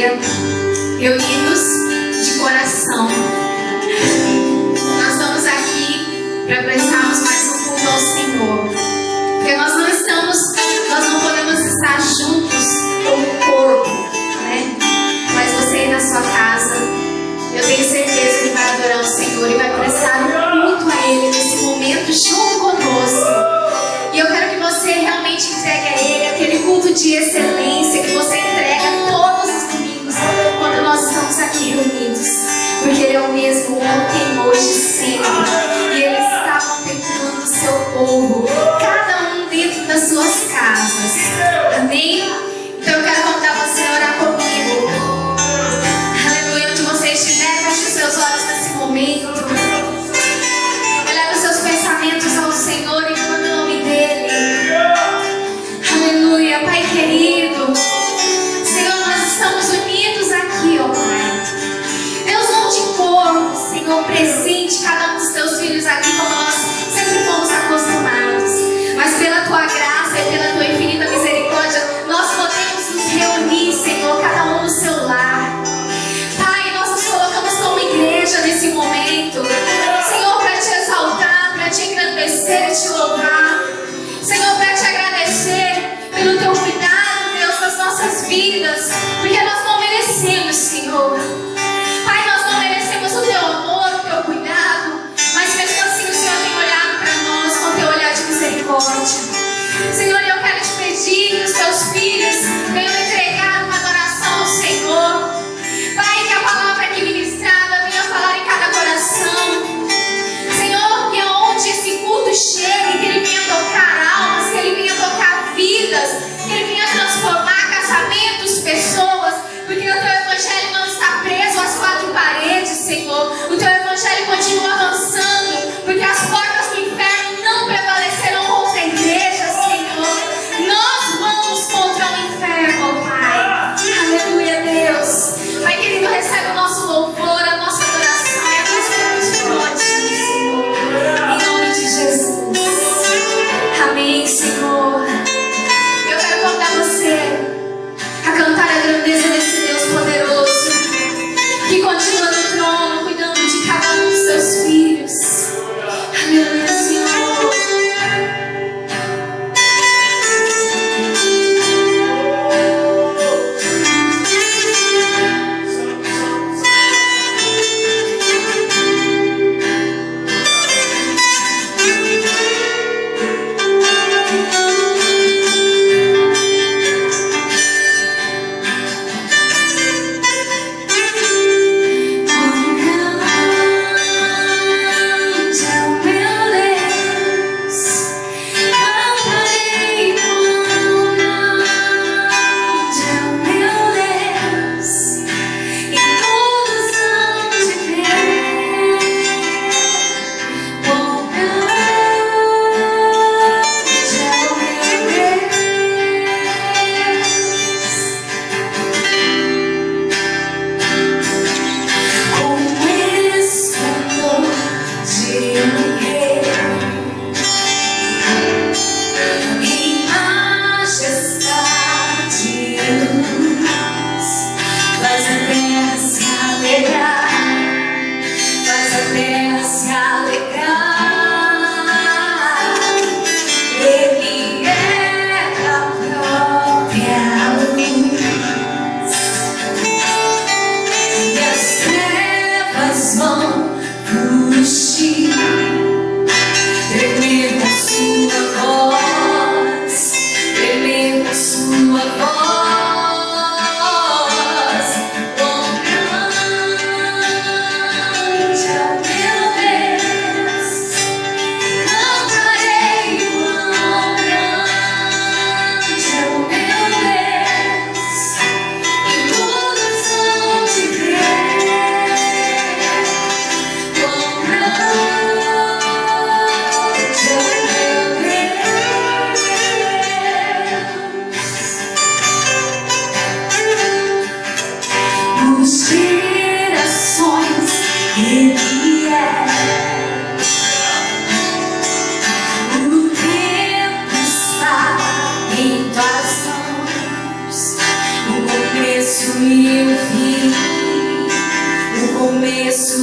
igreja, reunidos de coração. Nós estamos aqui para prestarmos mais um culto ao Senhor, porque nós não podemos estar juntos como corpo, né? Mas você aí na sua casa, eu tenho certeza que vai adorar o Senhor e vai prestar um culto a Ele nesse momento junto conosco. E eu quero que você realmente entregue a Ele aquele culto de excelência que você entrega todos os domingos quando nós estamos aqui reunidos. Porque Ele é o mesmo ontem, hoje e sempre. E Ele está contemplando o seu povo, cada um dentro das suas casas. Amém? Então eu quero convidar você a orar comigo. Aleluia, onde você estiver, feche os seus olhos nesse momento. Eleva os seus pensamentos ao Senhor e clame o nome dEle. Aleluia, Pai querido. Senhor, nós estamos unidos aqui, ó Pai. Deus, não de corpo, Senhor, presente cada um dos teus filhos aqui, como nós sempre fomos acostumados.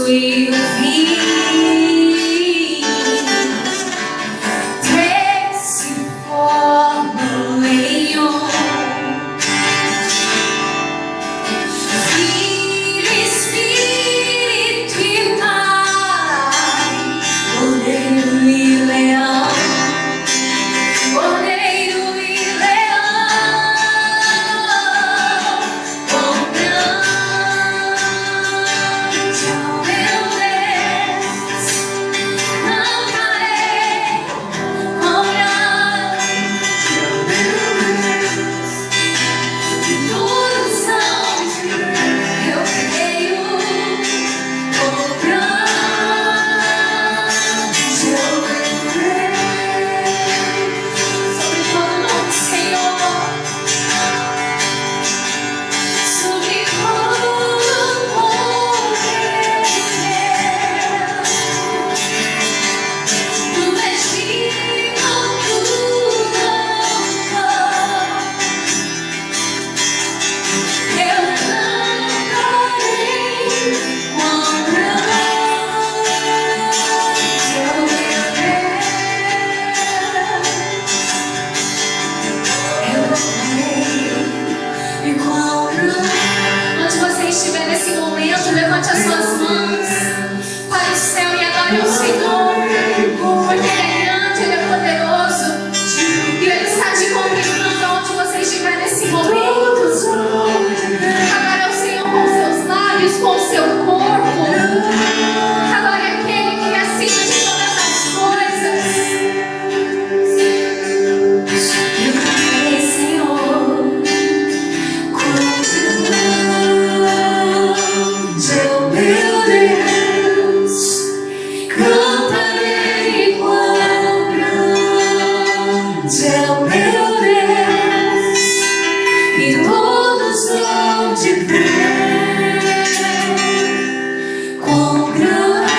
e o vinho, três se formam em um. Filho, Espírito e Pai, Cordeiro e Leão, Cordeiro e Leão, quão grande é o meu Deus, cantarei, quão grande é o meu Deus, e tudo são eu creio, quão grande é o meu Deus, sobre todo nome, Senhor, sobre todo poder de Deus, do Egito tudo eu cantarei, quão grande é o meu Deus, eu cantarei, e quão grande. Onde você estiver nesse momento, levante as suas mãos para o céu e adore o Senhor, porque Ele é grande, Ele é poderoso, e Ele está te contemplando onde você estiver nesse momento. Adore ao Senhor com seus lábios, com o seu corpo. Adore aquele que é acima de todas as coisas. Eu cantarei, Senhor, quão grande é o meu Deus. Cantarei, quão grande é o meu Deus, e todos vão te ver, quão grande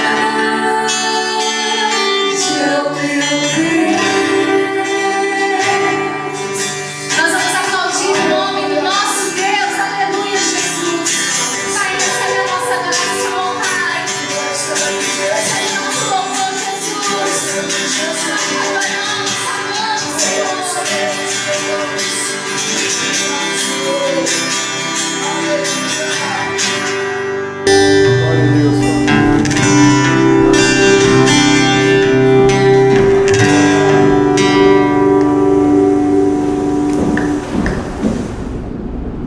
é o meu Deus. Nós vamos aplaudir o nome do nosso Deus, aleluia, Jesus. Pai, recebe a nossa adoração, Pai. Recebe o nosso louvor, Jesus. Nós te adoramos, amamos, Senhor. Glória a Deus.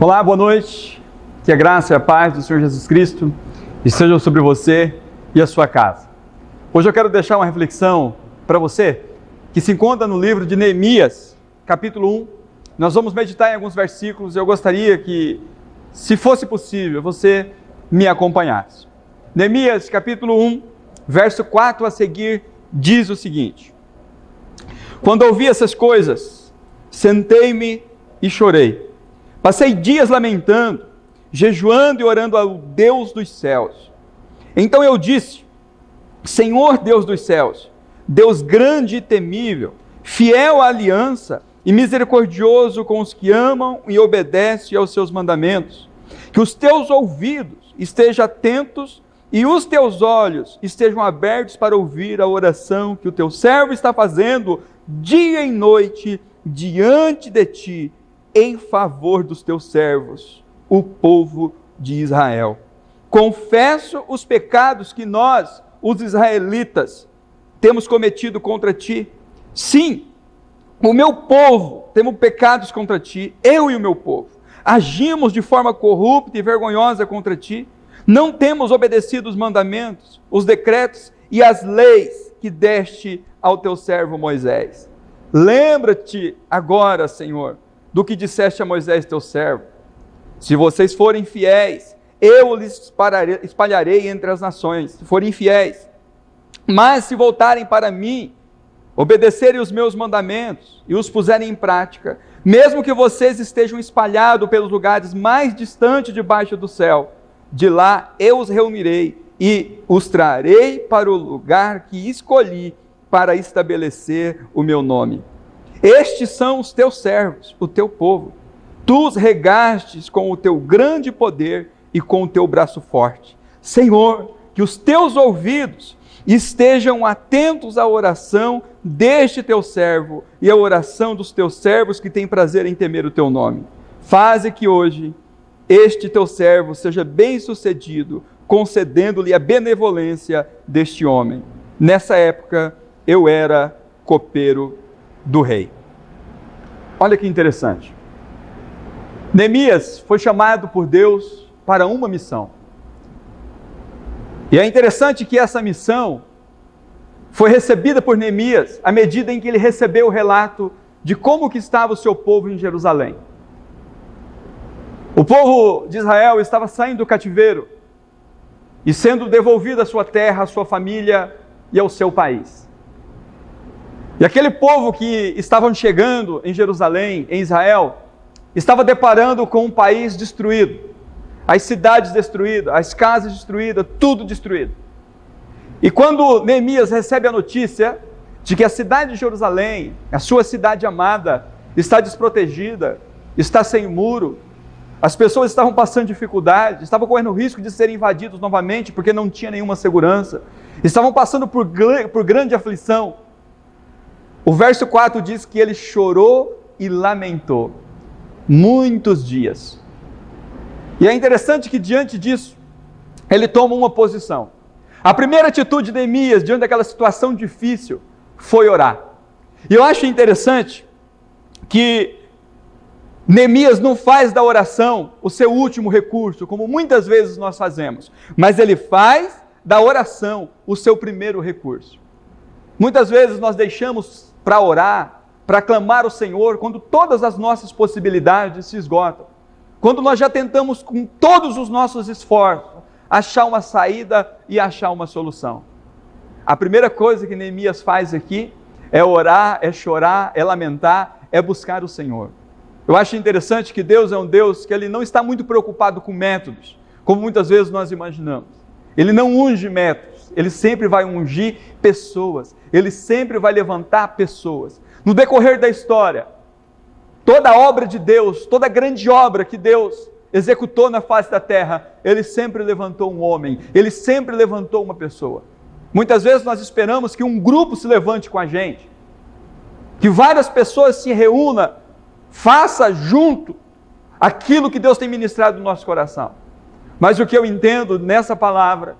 Olá, boa noite. Que a graça e a paz do Senhor Jesus Cristo estejam sobre você e a sua casa. Hoje eu quero deixar uma reflexão para você que se encontra no livro de Neemias, capítulo 1. Nós vamos meditar em alguns versículos. Eu gostaria que, se fosse possível, você me acompanhasse. Neemias, capítulo 1, verso 4 a seguir, diz o seguinte: Quando ouvi essas coisas, sentei-me e chorei. Passei dias lamentando, jejuando e orando ao Deus dos céus. Então eu disse: Senhor Deus dos céus, Deus grande e temível, fiel à aliança e misericordioso com os que amam e obedecem aos seus mandamentos, que os teus ouvidos estejam atentos e os teus olhos estejam abertos para ouvir a oração que o teu servo está fazendo dia e noite diante de ti, em favor dos teus servos, o povo de Israel. Confesso os pecados que nós, os israelitas, temos cometido contra ti. Sim, o meu povo, temos pecados contra ti, eu e o meu povo. Agimos de forma corrupta e vergonhosa contra ti. Não temos obedecido os mandamentos, os decretos e as leis que deste ao teu servo Moisés. Lembra-te agora, Senhor, do que disseste a Moisés teu servo. Se vocês forem fiéis, eu lhes espalharei entre as nações, se forem infiéis. Mas se voltarem para mim, obedecerem os meus mandamentos e os puserem em prática, mesmo que vocês estejam espalhados pelos lugares mais distantes debaixo do céu, de lá eu os reunirei e os trarei para o lugar que escolhi para estabelecer o meu nome. Estes são os teus servos, o teu povo. Tu os regastes com o teu grande poder e com o teu braço forte. Senhor, que os teus ouvidos estejam atentos à oração deste teu servo e à oração dos teus servos que têm prazer em temer o teu nome. Faze que hoje este teu servo seja bem-sucedido, concedendo-lhe a benevolência deste homem. Nessa época, eu era copeiro do rei. Olha que interessante. Neemias foi chamado por Deus para uma missão. E é interessante que essa missão foi recebida por Neemias à medida em que ele recebeu o relato de como que estava o seu povo em Jerusalém. O povo de Israel estava saindo do cativeiro e sendo devolvido à sua terra, à sua família e ao seu país. E aquele povo que estavam chegando em Jerusalém, em Israel, estava deparando com um país destruído, as cidades destruídas, as casas destruídas, tudo destruído. E quando Neemias recebe a notícia de que a cidade de Jerusalém, a sua cidade amada, está desprotegida, está sem muro, as pessoas estavam passando dificuldade, estavam correndo o risco de serem invadidos novamente porque não tinha nenhuma segurança, estavam passando por grande aflição. O verso 4 diz que ele chorou e lamentou muitos dias. E é interessante que diante disso, ele toma uma posição. A primeira atitude de Neemias, diante daquela situação difícil, foi orar. E eu acho interessante que Neemias não faz da oração o seu último recurso, como muitas vezes nós fazemos, mas ele faz da oração o seu primeiro recurso. Muitas vezes nós deixamos para orar, para clamar ao Senhor, quando todas as nossas possibilidades se esgotam. Quando nós já tentamos com todos os nossos esforços achar uma saída e achar uma solução. A primeira coisa que Neemias faz aqui é orar, é chorar, é lamentar, é buscar o Senhor. Eu acho interessante que Deus é um Deus que Ele não está muito preocupado com métodos, como muitas vezes nós imaginamos. Ele não unge métodos, Ele sempre vai ungir pessoas, Ele sempre vai levantar pessoas. No decorrer da história, toda a obra de Deus, toda a grande obra que Deus executou na face da terra, Ele sempre levantou um homem, Ele sempre levantou uma pessoa. Muitas vezes nós esperamos que um grupo se levante com a gente, que várias pessoas se reúnam, faça junto aquilo que Deus tem ministrado no nosso coração. Mas o que eu entendo nessa palavra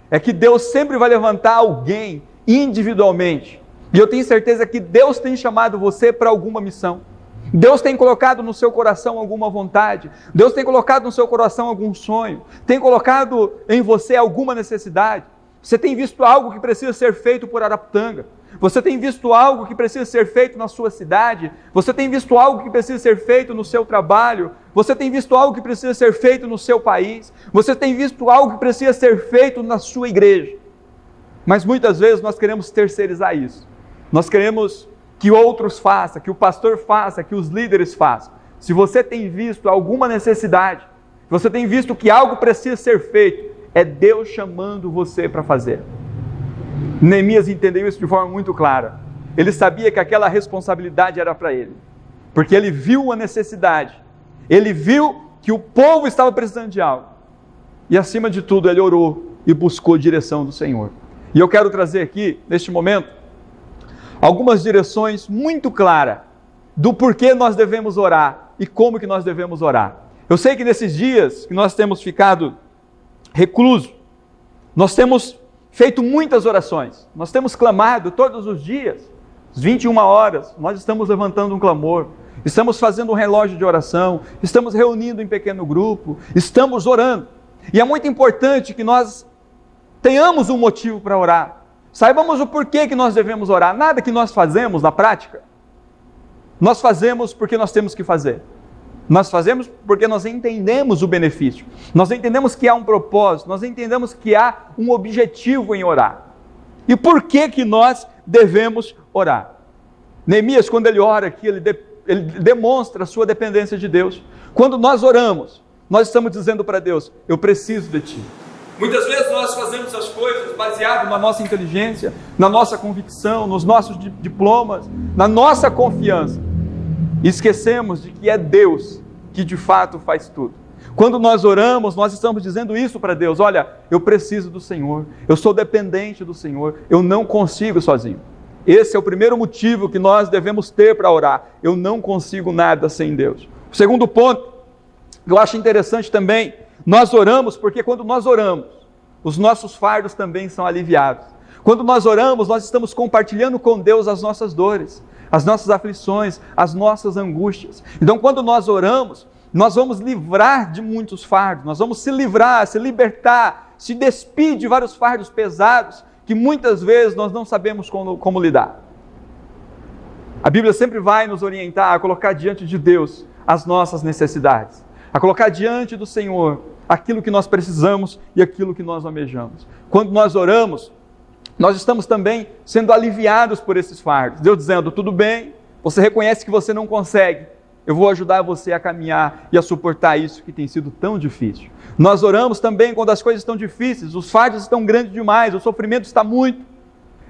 é que Deus sempre vai levantar alguém individualmente. E eu tenho certeza que Deus tem chamado você para alguma missão. Deus tem colocado no seu coração alguma vontade, Deus tem colocado no seu coração algum sonho, tem colocado em você alguma necessidade. Você tem visto algo que precisa ser feito por Araputanga, você tem visto algo que precisa ser feito na sua cidade, você tem visto algo que precisa ser feito no seu trabalho, você tem visto algo que precisa ser feito no seu país, você tem visto algo que precisa ser feito na sua igreja. Mas muitas vezes nós queremos terceirizar isso, nós queremos que outros façam, que o pastor faça, que os líderes façam. Se você tem visto alguma necessidade, você tem visto que algo precisa ser feito, é Deus chamando você para fazer. Neemias entendeu isso de forma muito clara. Ele sabia que aquela responsabilidade era para ele, porque ele viu a necessidade, ele viu que o povo estava precisando de algo, e acima de tudo ele orou e buscou a direção do Senhor. E eu quero trazer aqui, neste momento, algumas direções muito claras do porquê nós devemos orar e como que nós devemos orar. Eu sei que nesses dias que nós temos ficado reclusos, nós temos feito muitas orações, nós temos clamado todos os dias, às 21 horas, nós estamos levantando um clamor, estamos fazendo um relógio de oração, estamos reunindo em pequeno grupo, estamos orando. E é muito importante que nós tenhamos um motivo para orar. Saibamos o porquê que nós devemos orar. Nada que nós fazemos na prática, nós fazemos porque nós temos que fazer. Nós fazemos porque nós entendemos o benefício. Nós entendemos que há um propósito, nós entendemos que há um objetivo em orar. E por que que nós devemos orar? Neemias, quando ele ora aqui, ele demonstra a sua dependência de Deus. Quando nós oramos, nós estamos dizendo para Deus, eu preciso de Ti. Muitas vezes nós fazemos as coisas baseado na nossa inteligência, na nossa convicção, nos nossos diplomas, na nossa confiança. E esquecemos de que é Deus que de fato faz tudo. Quando nós oramos, nós estamos dizendo isso para Deus: olha, eu preciso do Senhor, eu sou dependente do Senhor, eu não consigo sozinho. Esse é o primeiro motivo que nós devemos ter para orar. Eu não consigo nada sem Deus. O segundo ponto, que eu acho interessante também, nós oramos porque quando nós oramos, os nossos fardos também são aliviados. Quando nós oramos, nós estamos compartilhando com Deus as nossas dores, as nossas aflições, as nossas angústias. Então, quando nós oramos, nós vamos livrar de muitos fardos, nós vamos se livrar, se libertar, se despir de vários fardos pesados, que muitas vezes nós não sabemos como lidar. A Bíblia sempre vai nos orientar a colocar diante de Deus as nossas necessidades, a colocar diante do Senhor aquilo que nós precisamos e aquilo que nós almejamos. Quando nós oramos, nós estamos também sendo aliviados por esses fardos. Deus dizendo: tudo bem, você reconhece que você não consegue, eu vou ajudar você a caminhar e a suportar isso que tem sido tão difícil. Nós oramos também quando as coisas estão difíceis, os fardos estão grandes demais, o sofrimento está muito,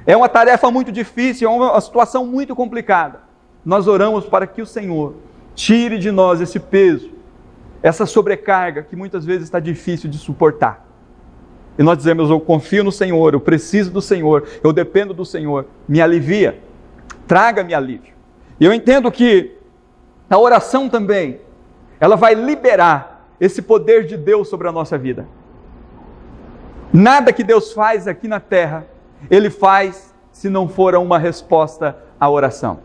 é uma tarefa muito difícil, é uma situação muito complicada. Nós oramos para que o Senhor tire de nós esse peso, essa sobrecarga que muitas vezes está difícil de suportar. E nós dizemos: eu confio no Senhor, eu preciso do Senhor, eu dependo do Senhor, me alivia, traga-me alívio. E eu entendo que a oração também, ela vai liberar esse poder de Deus sobre a nossa vida. Nada que Deus faz aqui na terra, Ele faz se não for uma resposta à oração.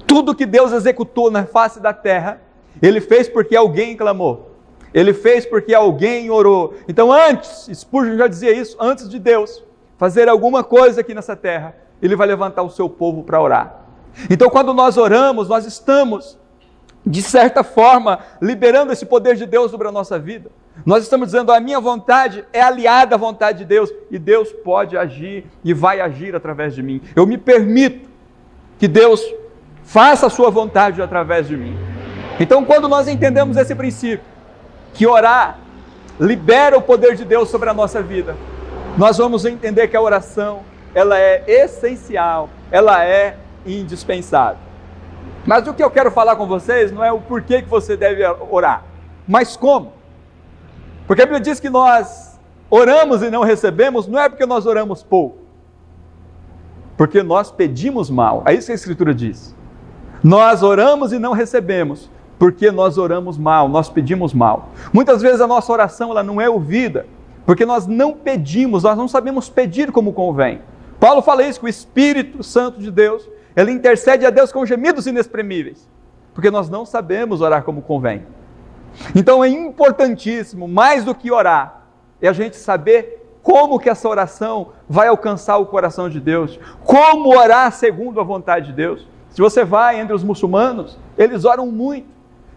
Tudo que Deus executou na face da terra, Ele fez porque alguém clamou. Ele fez porque alguém orou. Então antes, Spurgeon já dizia isso, antes de Deus fazer alguma coisa aqui nessa terra, Ele vai levantar o seu povo para orar. Então quando nós oramos, nós estamos, de certa forma, liberando esse poder de Deus sobre a nossa vida. Nós estamos dizendo: a minha vontade é aliada à vontade de Deus, e Deus pode agir e vai agir através de mim. Eu me permito que Deus faça a sua vontade através de mim. Então quando nós entendemos esse princípio, que orar libera o poder de Deus sobre a nossa vida, nós vamos entender que a oração, ela é essencial, ela é indispensável. Mas o que eu quero falar com vocês não é o porquê que você deve orar, mas como. Porque a Bíblia diz que nós oramos e não recebemos, não é porque nós oramos pouco, porque nós pedimos mal. É isso que a Escritura diz. Nós oramos e não recebemos, porque nós oramos mal, nós pedimos mal. Muitas vezes a nossa oração ela não é ouvida, porque nós não pedimos, nós não sabemos pedir como convém. Paulo fala isso, que o Espírito Santo de Deus, ele intercede a Deus com gemidos inexprimíveis, porque nós não sabemos orar como convém. Então é importantíssimo, mais do que orar, é a gente saber como que essa oração vai alcançar o coração de Deus, como orar segundo a vontade de Deus. Se você vai entre os muçulmanos, eles oram muito.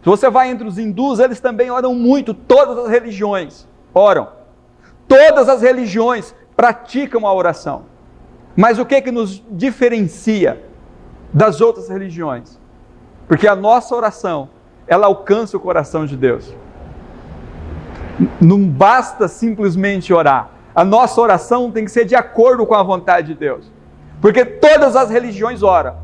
Se você vai entre os hindus, eles também oram muito. Todas as religiões oram. Todas as religiões praticam a oração. Mas o que que nos diferencia das outras religiões? Porque a nossa oração, ela alcança o coração de Deus. Não basta simplesmente orar. A nossa oração tem que ser de acordo com a vontade de Deus. Porque todas as religiões oram,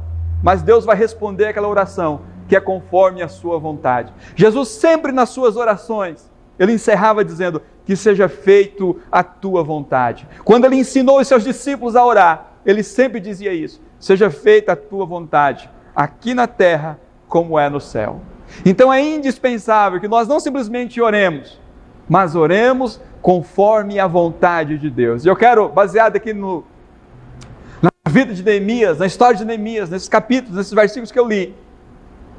mas Deus vai responder aquela oração que é conforme a sua vontade. Jesus sempre nas suas orações, ele encerrava dizendo: que seja feito a tua vontade. Quando ele ensinou os seus discípulos a orar, ele sempre dizia isso: seja feita a tua vontade, aqui na terra como é no céu. Então é indispensável que nós não simplesmente oremos, mas oremos conforme a vontade de Deus. E eu quero, baseado aqui na vida de Neemias, na história de Neemias, nesses capítulos, nesses versículos que eu li,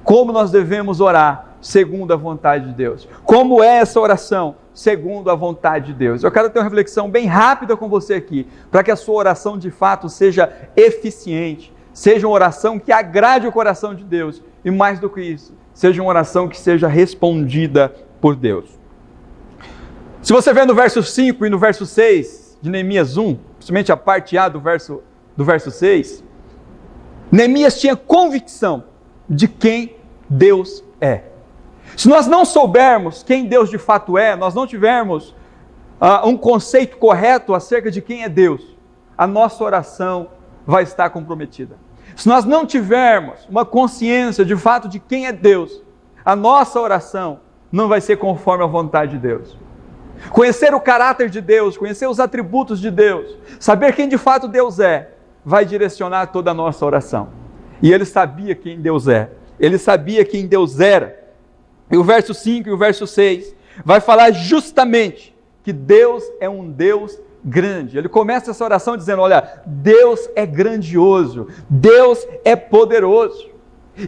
como nós devemos orar segundo a vontade de Deus. Como é essa oração segundo a vontade de Deus? Eu quero ter uma reflexão bem rápida com você aqui, para que a sua oração de fato seja eficiente, seja uma oração que agrade o coração de Deus, e mais do que isso, seja uma oração que seja respondida por Deus. Se você ver no verso 5 e no verso 6 de Neemias 1, principalmente a parte A do verso 6, Neemias tinha convicção de quem Deus é. Se nós não soubermos quem Deus de fato é, nós não tivermos um conceito correto acerca de quem é Deus, a nossa oração vai estar comprometida. Se nós não tivermos uma consciência de fato de quem é Deus, a nossa oração não vai ser conforme a vontade de Deus. Conhecer o caráter de Deus, conhecer os atributos de Deus, saber quem de fato Deus é, vai direcionar toda a nossa oração. E ele sabia quem Deus é, ele sabia quem Deus era. E o verso 5 e o verso 6 vai falar justamente que Deus é um Deus grande. Ele começa essa oração dizendo, olha, Deus é grandioso, Deus é poderoso.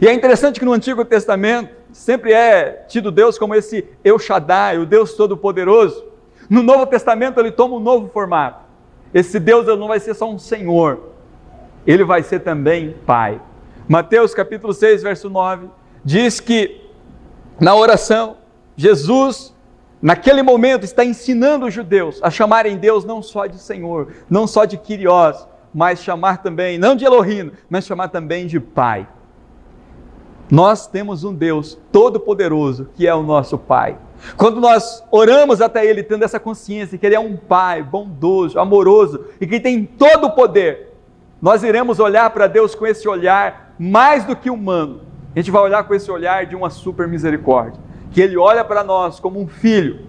E é interessante que no Antigo Testamento sempre é tido Deus como esse El Shaddai, o Deus Todo-Poderoso. No Novo Testamento ele toma um novo formato. Esse Deus não vai ser só um Senhor, ele vai ser também Pai. Mateus capítulo 6, verso 9, diz que na oração, Jesus, naquele momento, está ensinando os judeus a chamarem Deus não só de Senhor, não só de Kyrios, mas chamar também, não de Elohim, mas chamar também de Pai. Nós temos um Deus todo-poderoso, que é o nosso Pai. Quando nós oramos até Ele, tendo essa consciência que Ele é um Pai bondoso, amoroso, e que tem todo o poder, nós iremos olhar para Deus com esse olhar mais do que humano. A gente vai olhar com esse olhar de uma super misericórdia, que Ele olha para nós como um filho,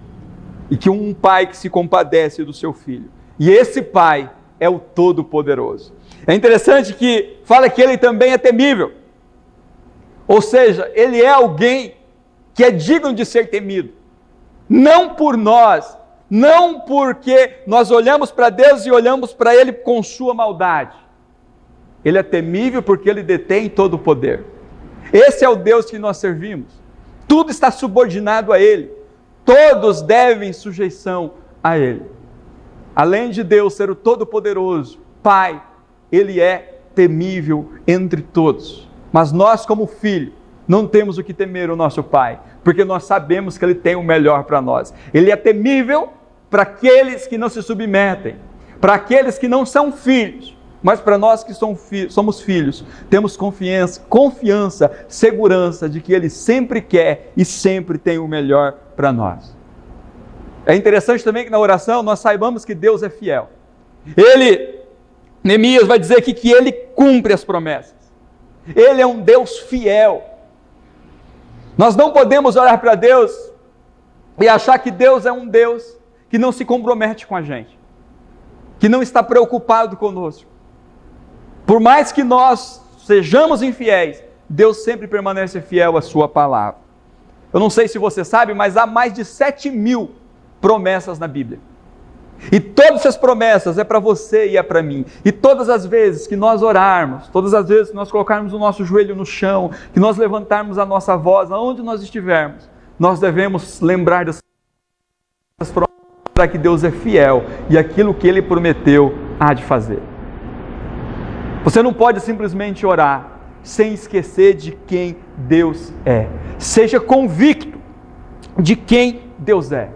e que um pai que se compadece do seu filho. E esse Pai é o Todo-Poderoso. É interessante que fala que Ele também é temível. Ou seja, Ele é alguém que é digno de ser temido. Não por nós, não porque nós olhamos para Deus e olhamos para Ele com sua maldade. Ele é temível porque Ele detém todo o poder. Esse é o Deus que nós servimos. Tudo está subordinado a Ele. Todos devem sujeição a Ele. Além de Deus ser o Todo-Poderoso, Pai, Ele é temível entre todos. Mas nós, como filho, não temos o que temer o nosso Pai, porque nós sabemos que Ele tem o melhor para nós. Ele é temível para aqueles que não se submetem, para aqueles que não são filhos, mas para nós que somos filhos, temos confiança, segurança de que Ele sempre quer e sempre tem o melhor para nós. É interessante também que na oração nós saibamos que Deus é fiel. Neemias vai dizer aqui que Ele cumpre as promessas. Ele é um Deus fiel. Nós não podemos olhar para Deus e achar que Deus é um Deus que não se compromete com a gente, que não está preocupado conosco. Por mais que nós sejamos infiéis, Deus sempre permanece fiel à sua palavra. Eu não sei se você sabe, mas há mais de 7.000 promessas na Bíblia. E todas essas promessas é para você e é para mim. E todas as vezes que nós orarmos, todas as vezes que nós colocarmos o nosso joelho no chão, que nós levantarmos a nossa voz, aonde nós estivermos, nós devemos lembrar dessas promessas, para que Deus é fiel e aquilo que Ele prometeu há de fazer. Você não pode simplesmente orar sem esquecer de quem Deus é. Seja convicto de quem Deus é.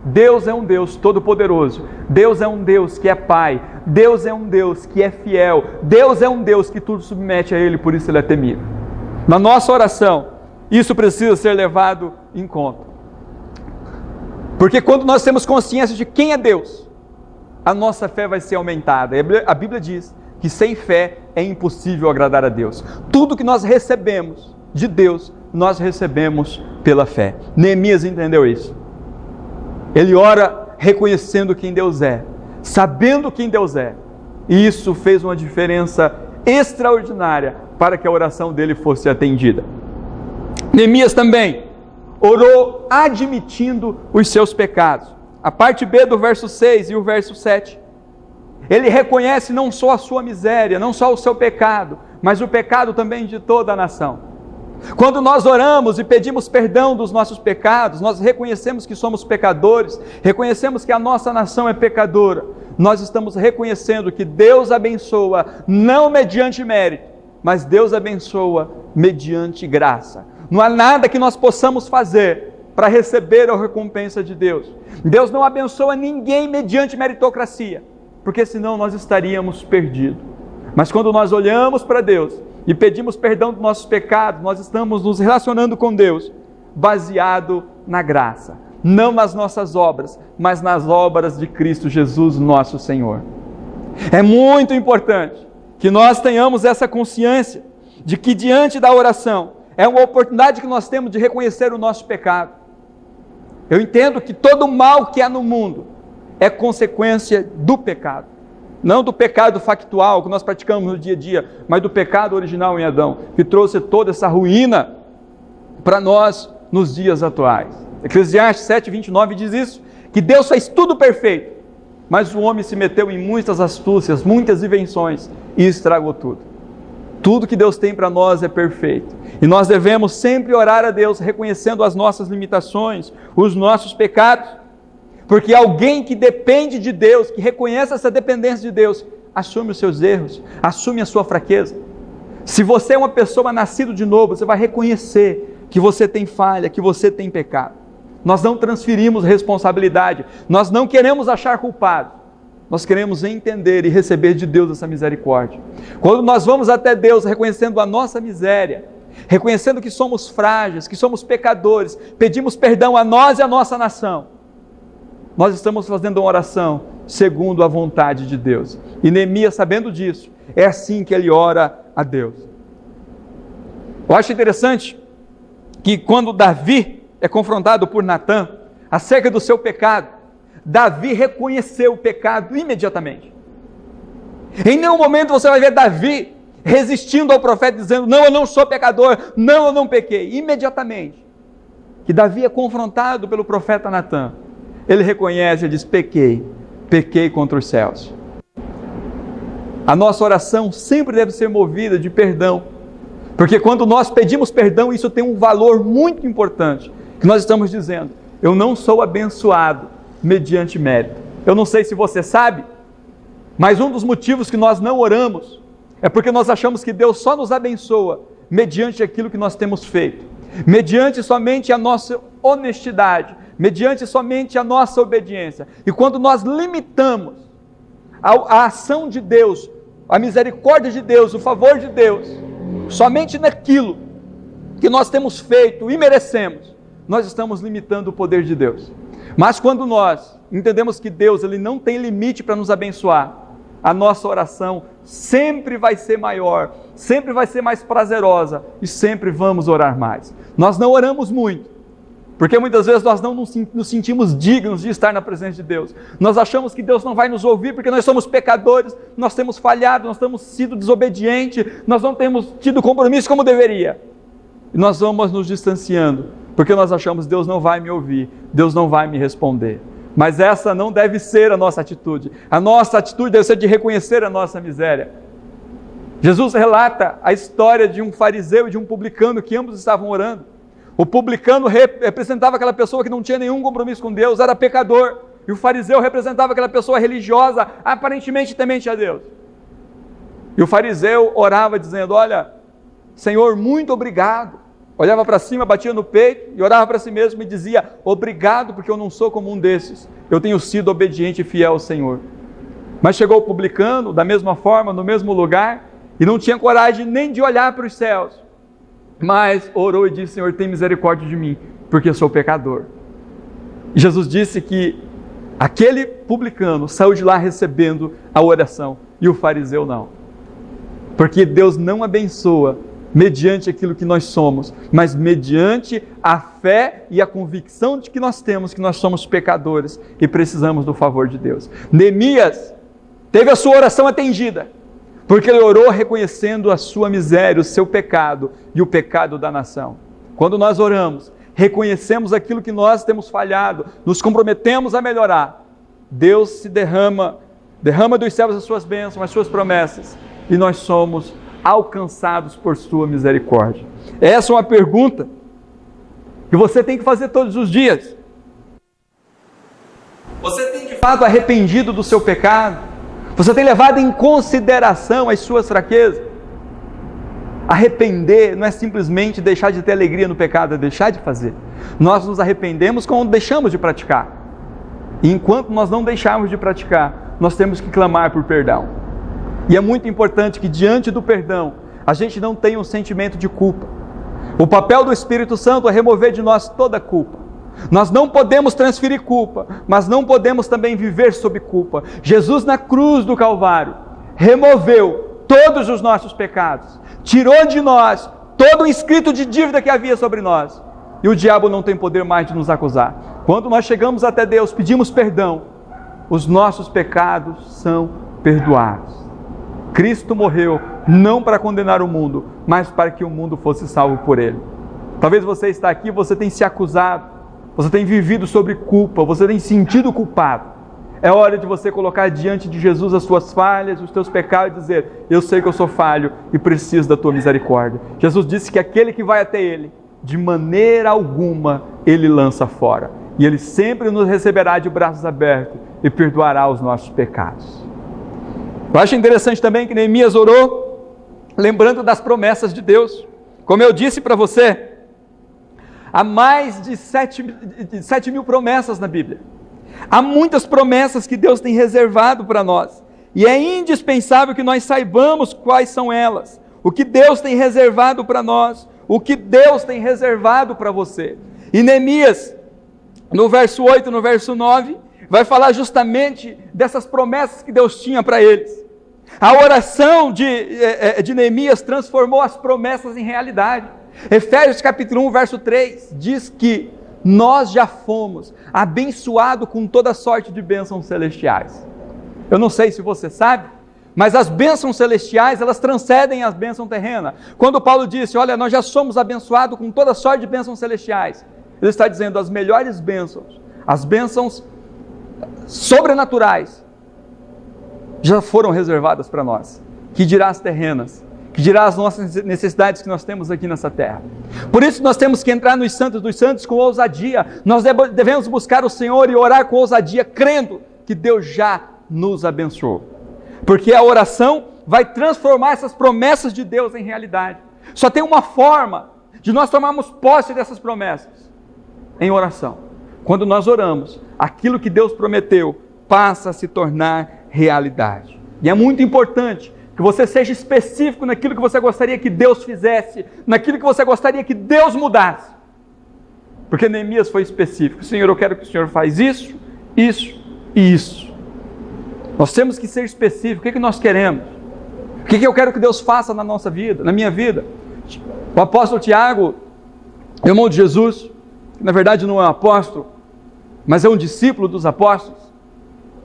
Deus é um Deus todo-poderoso, Deus é um Deus que é Pai, Deus é um Deus que é fiel, Deus é um Deus que tudo submete a Ele, por isso Ele é temível. Na nossa oração, isso precisa ser levado em conta. Porque quando nós temos consciência de quem é Deus, a nossa fé vai ser aumentada. A Bíblia diz que sem fé é impossível agradar a Deus. Tudo que nós recebemos de Deus, nós recebemos pela fé. Neemias entendeu isso. Ele ora reconhecendo quem Deus é, sabendo quem Deus é. E isso fez uma diferença extraordinária para que a oração dele fosse atendida. Neemias também orou admitindo os seus pecados. A parte B do verso 6 e o verso 7. Ele reconhece não só a sua miséria, não só o seu pecado, mas o pecado também de toda a nação. Quando nós oramos e pedimos perdão dos nossos pecados, nós reconhecemos que somos pecadores, reconhecemos que a nossa nação é pecadora, nós estamos reconhecendo que Deus abençoa não mediante mérito, mas Deus abençoa mediante graça. Não há nada que nós possamos fazer para receber a recompensa de Deus. Deus não abençoa ninguém mediante meritocracia, porque senão nós estaríamos perdidos. Mas quando nós olhamos para Deus e pedimos perdão dos nossos pecados, nós estamos nos relacionando com Deus baseado na graça, não nas nossas obras, mas nas obras de Cristo Jesus, nosso Senhor. É muito importante que nós tenhamos essa consciência de que diante da oração é uma oportunidade que nós temos de reconhecer o nosso pecado. Eu entendo que todo mal que há no mundo é consequência do pecado. Não do pecado factual que nós praticamos no dia a dia, mas do pecado original em Adão, que trouxe toda essa ruína para nós nos dias atuais. Eclesiastes 7:29 diz isso, que Deus fez tudo perfeito, mas o homem se meteu em muitas astúcias, muitas invenções e estragou tudo. Tudo que Deus tem para nós é perfeito. E nós devemos sempre orar a Deus, reconhecendo as nossas limitações, os nossos pecados. Porque alguém que depende de Deus, que reconhece essa dependência de Deus, assume os seus erros, assume a sua fraqueza. Se você é uma pessoa nascida de novo, você vai reconhecer que você tem falha, que você tem pecado. Nós não transferimos responsabilidade, nós não queremos achar culpado. Nós queremos entender e receber de Deus essa misericórdia. Quando nós vamos até Deus reconhecendo a nossa miséria, reconhecendo que somos frágeis, que somos pecadores, pedimos perdão a nós e a nossa nação, nós estamos fazendo uma oração segundo a vontade de Deus. E Neemias, sabendo disso, é assim que ele ora a Deus. Eu acho interessante que quando Davi é confrontado por Natã acerca do seu pecado, Davi reconheceu o pecado imediatamente. Em nenhum momento você vai ver Davi resistindo ao profeta, dizendo, não, eu não sou pecador, não, eu não pequei. Imediatamente que Davi é confrontado pelo profeta Natã, ele reconhece e diz, pequei contra os céus. A nossa oração sempre deve ser movida de perdão, porque quando nós pedimos perdão, isso tem um valor muito importante, que nós estamos dizendo, eu não sou abençoado mediante mérito. Eu não sei se você sabe, mas um dos motivos que nós não oramos é porque nós achamos que Deus só nos abençoa mediante aquilo que nós temos feito, mediante somente a nossa honestidade, mediante somente a nossa obediência. E quando nós limitamos a ação de Deus, a misericórdia de Deus, o favor de Deus, somente naquilo que nós temos feito e merecemos, nós estamos limitando o poder de Deus. Mas quando nós entendemos que Deus ele não tem limite para nos abençoar, a nossa oração sempre vai ser maior, sempre vai ser mais prazerosa e sempre vamos orar mais. Nós não oramos muito, porque muitas vezes nós não nos sentimos dignos de estar na presença de Deus. Nós achamos que Deus não vai nos ouvir porque nós somos pecadores, nós temos falhado, nós temos sido desobedientes, nós não temos tido compromisso como deveria. E nós vamos nos distanciando, porque nós achamos que Deus não vai me ouvir, Deus não vai me responder. Mas essa não deve ser a nossa atitude. A nossa atitude deve ser de reconhecer a nossa miséria. Jesus relata a história de um fariseu e de um publicano que ambos estavam orando. O publicano representava aquela pessoa que não tinha nenhum compromisso com Deus, era pecador. E o fariseu representava aquela pessoa religiosa, aparentemente temente a Deus. E o fariseu orava dizendo, olha, Senhor, muito obrigado. Olhava para cima, batia no peito e orava para si mesmo e dizia, obrigado porque eu não sou como um desses. Eu tenho sido obediente e fiel ao Senhor. Mas chegou o publicano, da mesma forma, no mesmo lugar, e não tinha coragem nem de olhar para os céus. Mas orou e disse, Senhor, tem misericórdia de mim, porque eu sou pecador. E Jesus disse que aquele publicano saiu de lá recebendo a oração, e o fariseu não. Porque Deus não abençoa mediante aquilo que nós somos, mas mediante a fé e a convicção de que nós temos, que nós somos pecadores e precisamos do favor de Deus. Neemias teve a sua oração atendida, porque ele orou reconhecendo a sua miséria, o seu pecado e o pecado da nação. Quando nós oramos, reconhecemos aquilo que nós temos falhado, nos comprometemos a melhorar, Deus se derrama dos céus as suas bênçãos, as suas promessas, e nós somos alcançados por sua misericórdia. Essa é uma pergunta que você tem que fazer todos os dias. Você tem de fato arrependido do seu pecado? Você tem levado em consideração as suas fraquezas? Arrepender não é simplesmente deixar de ter alegria no pecado, é deixar de fazer. Nós nos arrependemos quando deixamos de praticar. E enquanto nós não deixarmos de praticar, nós temos que clamar por perdão. E é muito importante que diante do perdão, a gente não tenha um sentimento de culpa. O papel do Espírito Santo é remover de nós toda culpa. Nós não podemos transferir culpa, mas não podemos também viver sob culpa. Jesus na cruz do Calvário removeu todos os nossos pecados, tirou de nós todo o escrito de dívida que havia sobre nós, e o diabo não tem poder mais de nos acusar. Quando nós chegamos até Deus, pedimos perdão, os nossos pecados são perdoados. Cristo morreu não para condenar o mundo, mas para que o mundo fosse salvo por Ele. Talvez você está aqui, você tem se acusado, você tem vivido sobre culpa, você tem sentido culpado. É hora de você colocar diante de Jesus as suas falhas, os teus pecados e dizer: eu sei que eu sou falho e preciso da tua misericórdia. Jesus disse que aquele que vai até Ele, de maneira alguma Ele lança fora. E Ele sempre nos receberá de braços abertos e perdoará os nossos pecados. Eu acho interessante também que Neemias orou lembrando das promessas de Deus. Como eu disse para você, há mais de 7 mil promessas na Bíblia. Há muitas promessas que Deus tem reservado para nós. E é indispensável que nós saibamos quais são elas. O que Deus tem reservado para nós. O que Deus tem reservado para você. E Neemias, no verso 8, no verso 9, vai falar justamente dessas promessas que Deus tinha para eles. A oração de Neemias transformou as promessas em realidade. Efésios capítulo 1, verso 3, diz que nós já fomos abençoados com toda sorte de bênçãos celestiais. Eu não sei se você sabe, mas as bênçãos celestiais, elas transcendem as bênçãos terrenas. Quando Paulo disse, olha, nós já somos abençoados com toda sorte de bênçãos celestiais, ele está dizendo as melhores bênçãos, as bênçãos sobrenaturais, já foram reservadas para nós. Que dirá as terrenas? Que dirá as nossas necessidades que nós temos aqui nessa terra? Por isso nós temos que entrar nos santos dos santos com ousadia. Nós devemos buscar o Senhor e orar com ousadia, crendo que Deus já nos abençoou. Porque a oração vai transformar essas promessas de Deus em realidade. Só tem uma forma de nós tomarmos posse dessas promessas: em oração. Quando nós oramos, aquilo que Deus prometeu passa a se tornar realidade. E é muito importante que você seja específico naquilo que você gostaria que Deus fizesse, naquilo que você gostaria que Deus mudasse. Porque Neemias foi específico: Senhor, eu quero que o Senhor faça isso, isso e isso. Nós temos que ser específicos. O que nós queremos? O que eu quero que Deus faça na nossa vida, na minha vida? O apóstolo Tiago, irmão de Jesus, que na verdade não é um apóstolo, mas é um discípulo dos apóstolos,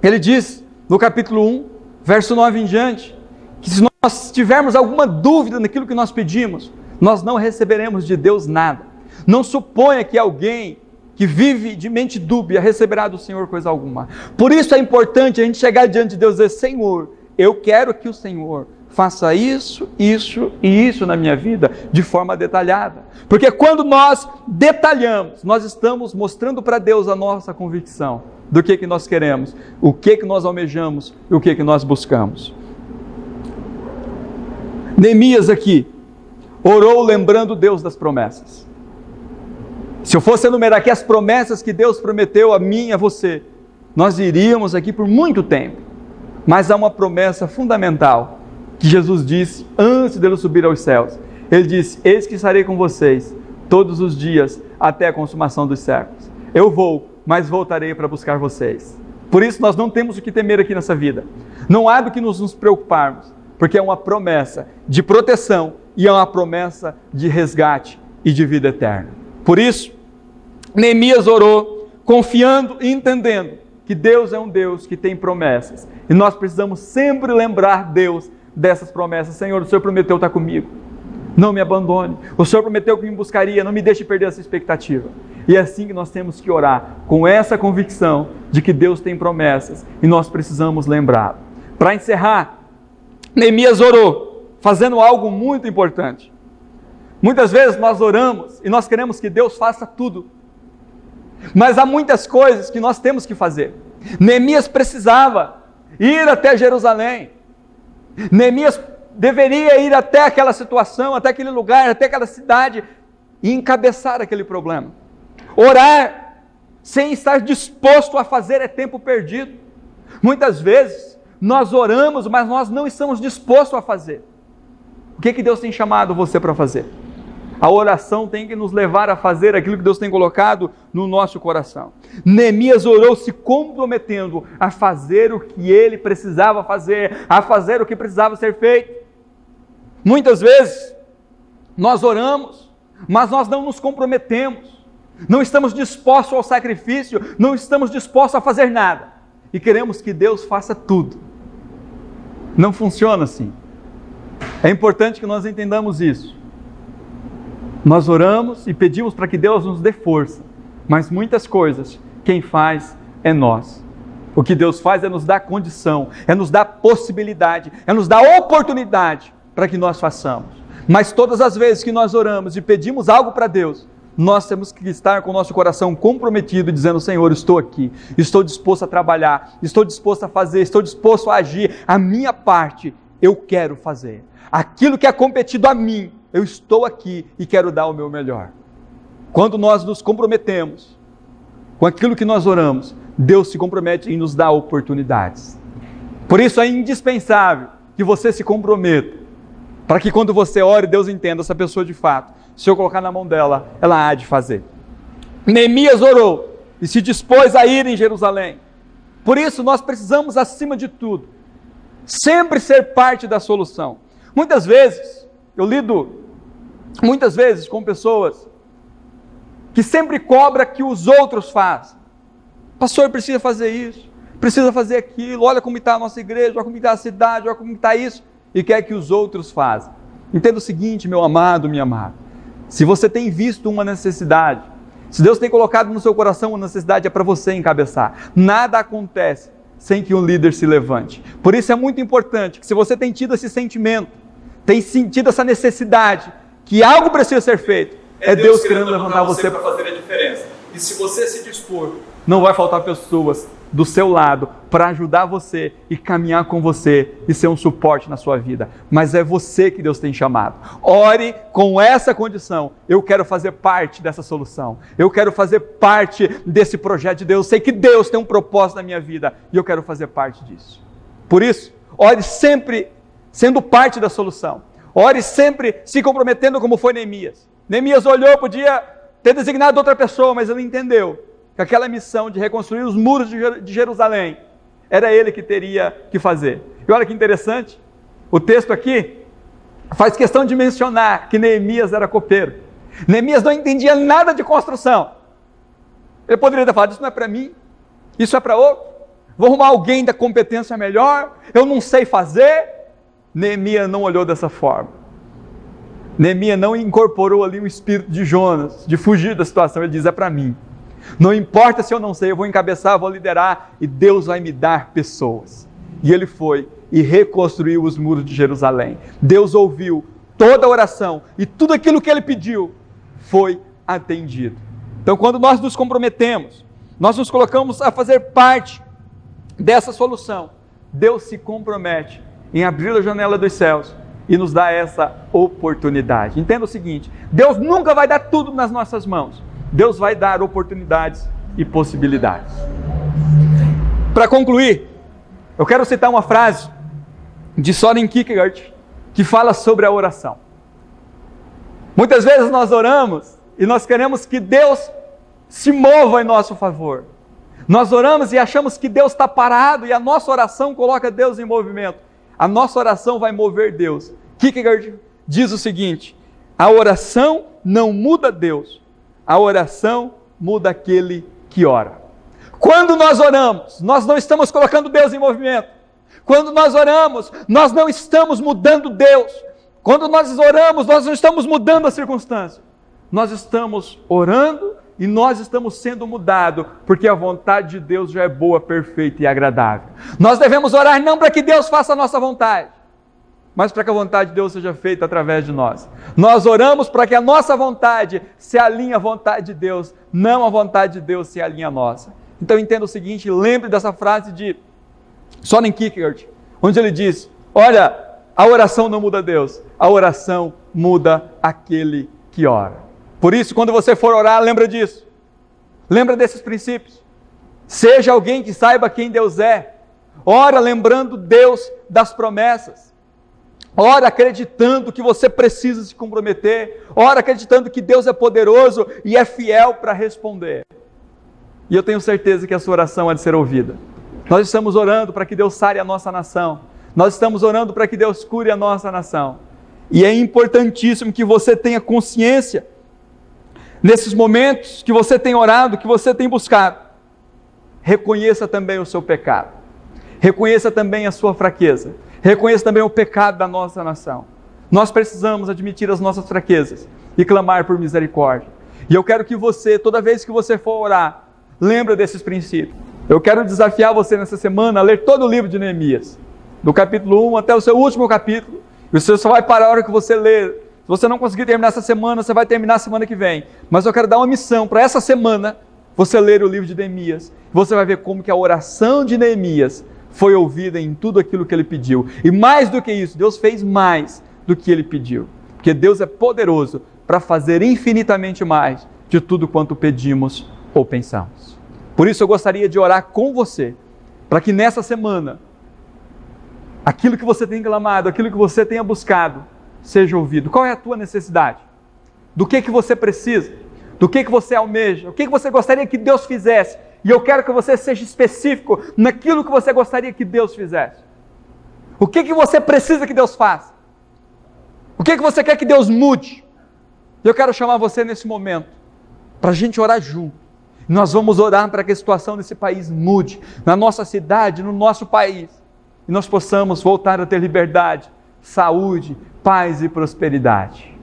ele diz no capítulo 1, verso 9 em diante, que se nós tivermos alguma dúvida naquilo que nós pedimos, nós não receberemos de Deus nada. Não suponha que alguém que vive de mente dúbia receberá do Senhor coisa alguma. Por isso é importante a gente chegar diante de Deus e dizer: Senhor, eu quero que o Senhor faça isso, isso e isso na minha vida, de forma detalhada. Porque quando nós detalhamos, nós estamos mostrando para Deus a nossa convicção do que nós queremos, o que nós almejamos e o que nós buscamos. Neemias aqui orou lembrando Deus das promessas. Se eu fosse enumerar aqui as promessas que Deus prometeu a mim e a você, nós iríamos aqui por muito tempo. Mas há uma promessa fundamental que Jesus disse antes dele subir aos céus. Ele disse: eis que estarei com vocês todos os dias até a consumação dos séculos. Eu vou, mas voltarei para buscar vocês. Por isso nós não temos o que temer aqui nessa vida. Não há do que nos preocuparmos, porque é uma promessa de proteção e é uma promessa de resgate e de vida eterna. Por isso, Neemias orou, confiando e entendendo que Deus é um Deus que tem promessas. E nós precisamos sempre lembrar Deus dessas promessas. Senhor, o Senhor prometeu estar comigo. Não me abandone. O Senhor prometeu que me buscaria. Não me deixe perder essa expectativa. E é assim que nós temos que orar, com essa convicção de que Deus tem promessas. E nós precisamos lembrá-lo. Para encerrar, Neemias orou, fazendo algo muito importante. Muitas vezes nós oramos e nós queremos que Deus faça tudo. Mas há muitas coisas que nós temos que fazer. Neemias precisava ir até Jerusalém. Neemias deveria ir até aquela situação, até aquele lugar, até aquela cidade e encabeçar aquele problema. Orar sem estar disposto a fazer é tempo perdido. Muitas vezes nós oramos, mas nós não estamos dispostos a fazer. O que Deus tem chamado você para fazer? A oração tem que nos levar a fazer aquilo que Deus tem colocado no nosso coração. Neemias orou se comprometendo a fazer o que ele precisava fazer, a fazer o que precisava ser feito. Muitas vezes nós oramos, mas nós não nos comprometemos. não estamos dispostos ao sacrifício, não estamos dispostos a fazer nada, e queremos que Deus faça tudo. Não funciona assim. É importante que nós entendamos isso. Nós oramos e pedimos para que Deus nos dê força, mas muitas coisas, quem faz é nós. O que Deus faz é nos dar condição, é nos dar possibilidade, é nos dar oportunidade para que nós façamos. Mas todas as vezes que nós oramos e pedimos algo para Deus, nós temos que estar com o nosso coração comprometido, dizendo: Senhor, estou aqui, estou disposto a trabalhar, estou disposto a fazer, estou disposto a agir, a minha parte eu quero fazer. Aquilo que é competido a mim, eu estou aqui e quero dar o meu melhor. Quando nós nos comprometemos com aquilo que nós oramos, Deus se compromete em nos dar oportunidades. Por isso é indispensável que você se comprometa, para que quando você ore, Deus entenda: essa pessoa de fato, se eu colocar na mão dela, ela há de fazer. Neemias orou e se dispôs a ir em Jerusalém. Por isso nós precisamos, acima de tudo, sempre ser parte da solução. Muitas vezes, eu lido muitas vezes com pessoas que sempre cobram que os outros façam. Pastor, precisa fazer isso, precisa fazer aquilo, olha como está a nossa igreja, olha como está a cidade, olha como está isso, e quer que os outros façam. Entenda o seguinte, meu amado, minha amada: se você tem visto uma necessidade, se Deus tem colocado no seu coração uma necessidade, é para você encabeçar. Nada acontece sem que um líder se levante. Por isso é muito importante que, se você tem tido esse sentimento, tem sentido essa necessidade, que algo precisa ser feito, é Deus querendo levantar você para fazer a diferença. E se você se dispor, não vai faltar pessoas do seu lado para ajudar você e caminhar com você e ser um suporte na sua vida. Mas é você que Deus tem chamado. Ore com essa condição: eu quero fazer parte dessa solução, eu quero fazer parte desse projeto de Deus, sei que Deus tem um propósito na minha vida e eu quero fazer parte disso. Por isso, ore sempre sendo parte da solução, ore sempre se comprometendo, como foi Neemias. Neemias olhou, podia ter designado outra pessoa, mas ele entendeu que aquela missão de reconstruir os muros de Jerusalém era ele que teria que fazer. E olha que interessante, o texto aqui faz questão de mencionar que Neemias era copeiro. Neemias não entendia nada de construção. Ele poderia ter falado: isso não é para mim, isso é para outro, vou arrumar alguém da competência melhor, eu não sei fazer. Neemias não olhou dessa forma. Neemias não incorporou ali o espírito de Jonas, de fugir da situação. Ele diz: é para mim. Não importa se eu não sei, eu vou encabeçar, vou liderar, e Deus vai me dar pessoas. E ele foi e reconstruiu os muros de Jerusalém. Deus ouviu toda a oração e tudo aquilo que ele pediu foi atendido. Então, quando nós nos comprometemos, nós nos colocamos a fazer parte dessa solução, Deus se compromete em abrir a janela dos céus e nos dá essa oportunidade. Entenda o seguinte: Deus nunca vai dar tudo nas nossas mãos. Deus vai dar oportunidades e possibilidades. Para concluir, eu quero citar uma frase de Søren Kierkegaard que fala sobre a oração. Muitas vezes nós oramos e nós queremos que Deus se mova em nosso favor. Nós oramos e achamos que Deus está parado, e a nossa oração coloca Deus em movimento. A nossa oração vai mover Deus. Kierkegaard diz o seguinte: a oração não muda Deus, a oração muda aquele que ora. Quando nós oramos, nós não estamos colocando Deus em movimento. Quando nós oramos, nós não estamos mudando Deus. Quando nós oramos, nós não estamos mudando a circunstância. Nós estamos orando e nós estamos sendo mudados, porque a vontade de Deus já é boa, perfeita e agradável. Nós devemos orar não para que Deus faça a nossa vontade, mas para que a vontade de Deus seja feita através de nós. Nós oramos para que a nossa vontade se alinhe à vontade de Deus, não a vontade de Deus se alinhe à nossa. Então entenda o seguinte, lembre dessa frase de Søren Kierkegaard, onde ele diz: olha, a oração não muda Deus, a oração muda aquele que ora. Por isso, quando você for orar, lembra disso. Lembra desses princípios. Seja alguém que saiba quem Deus é. Ora lembrando Deus das promessas. Ora acreditando que você precisa se comprometer. Ora acreditando que Deus é poderoso e é fiel para responder. E eu tenho certeza que a sua oração há de ser ouvida. Nós estamos orando para que Deus sare a nossa nação. Nós estamos orando para que Deus cure a nossa nação. E é importantíssimo que você tenha consciência Nesses momentos que você tem orado, que você tem buscado, reconheça também o seu pecado. Reconheça também a sua fraqueza. Reconheça também o pecado da nossa nação. Nós precisamos admitir as nossas fraquezas e clamar por misericórdia. E eu quero que você, toda vez que você for orar, lembre desses princípios. Eu quero desafiar você nessa semana a ler todo o livro de Neemias, do capítulo 1 até o seu último capítulo. E você só vai parar a hora que você ler. Se você não conseguir terminar essa semana, você vai terminar a semana que vem. Mas eu quero dar uma missão para essa semana, você ler o livro de Neemias. Você vai ver como que a oração de Neemias foi ouvida em tudo aquilo que ele pediu. E mais do que isso, Deus fez mais do que ele pediu. Porque Deus é poderoso para fazer infinitamente mais de tudo quanto pedimos ou pensamos. Por isso eu gostaria de orar com você, para que nessa semana, aquilo que você tem clamado, aquilo que você tenha buscado, seja ouvido. Qual é a tua necessidade? Do que você precisa? Do que você almeja? O que você gostaria que Deus fizesse? E eu quero que você seja específico naquilo que você gostaria que Deus fizesse. O que você precisa que Deus faça? O que você quer que Deus mude? Eu quero chamar você nesse momento, para a gente orar junto. Nós vamos orar para que a situação desse país mude, na nossa cidade, no nosso país. E nós possamos voltar a ter liberdade, saúde, paz e prosperidade.